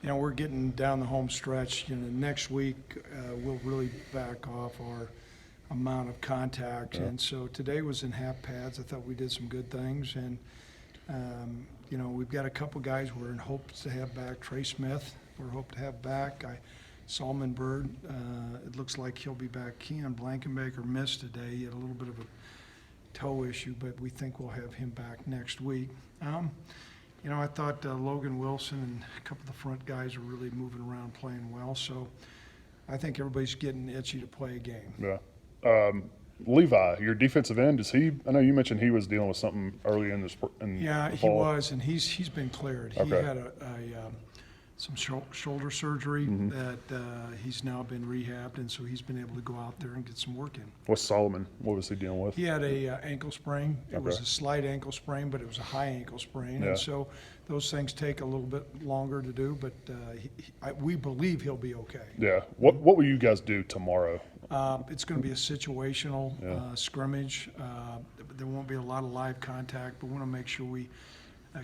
We're getting down the home stretch. Next week we'll really back off our amount of contact. And so today was in half pads. I thought we did some good things. And, we've got a couple guys we're in hopes to have back. Trey Smith, we're hoping to have back. Solomon Bird, it looks like he'll be back. Keon Blankenbaker missed today. He had a little bit of a toe issue, but we think we'll have him back next week. I thought Logan Wilson and a couple of the front guys are really moving around playing well. So I think everybody's getting itchy to play a game. Yeah. Levi, your defensive end, I know you mentioned he was dealing with something early in the fall. Yeah, he was, and he's been cleared. Okay. He had some shoulder surgery that he's now been rehabbed, and so he's been able to go out there and get some work in. What's Solomon? What was he dealing with? He had a ankle sprain. It was a slight ankle sprain, but it was a high ankle sprain, and so those things take a little bit longer to do, but we believe he'll be okay. Yeah. What will you guys do tomorrow? It's going to be a situational scrimmage. There won't be a lot of live contact, but we want to make sure we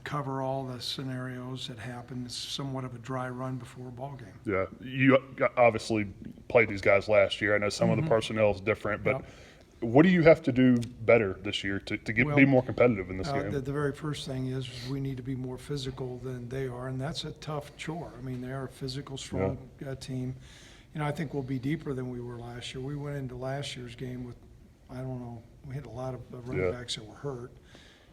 cover all the scenarios that happen. It's somewhat of a dry run before a ball game. Yeah, you obviously played these guys last year. I know some of the personnel is different, but what do you have to do better this year to be more competitive in this game? The very first thing is we need to be more physical than they are, and that's a tough chore. I mean, they are a physical, strong team. I think we'll be deeper than we were last year. We went into last year's game with, we had a lot of running backs that were hurt.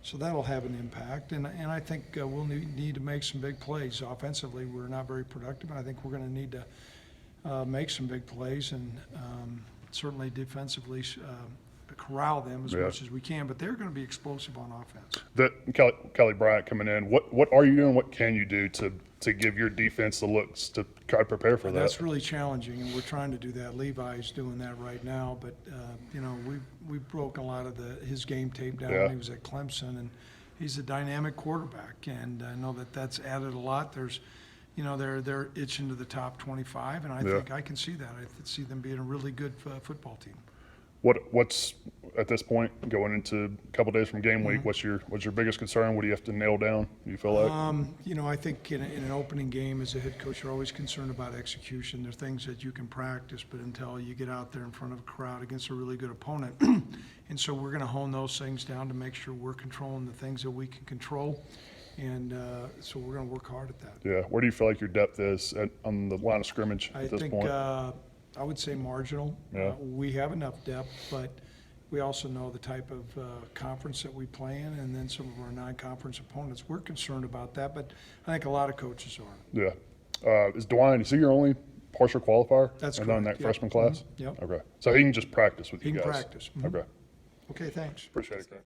So that'll have an impact, and I think we'll need to make some big plays. Offensively, we're not very productive, and I think we're going to need to make some big plays, and certainly defensively corral them as much as we can. But they're going to be explosive on offense. Kelly Bryant coming in, what are you doing? What can you do to give your defense the looks to try to prepare for that? That's really challenging, and we're trying to do that. Levi's doing that right now, but we've broken a lot of his game tape down when he was at Clemson, and he's a dynamic quarterback, and I know that's added a lot. There's they're itching to the top 25, and I think I can see that. I see them being a really good football team. What's at this point going into a couple days from game week? What's your biggest concern? What do you have to nail down? Do you feel like? I think in an opening game as a head coach, you're always concerned about execution. There are things that you can practice, but until you get out there in front of a crowd against a really good opponent, and so we're going to hone those things down to make sure we're controlling the things that we can control. And so we're going to work hard at that. Yeah. Where do you feel like your depth is on the line of scrimmage at this point? I would say marginal. Yeah. We have enough depth, but we also know the type of conference that we play in, and then some of our non-conference opponents. We're concerned about that, but I think a lot of coaches are. Yeah. Is he your only partial qualifier? That's correct. In that freshman class? Yep. Okay. So he can just practice with you guys? He can practice. Okay. Okay, thanks. Appreciate it.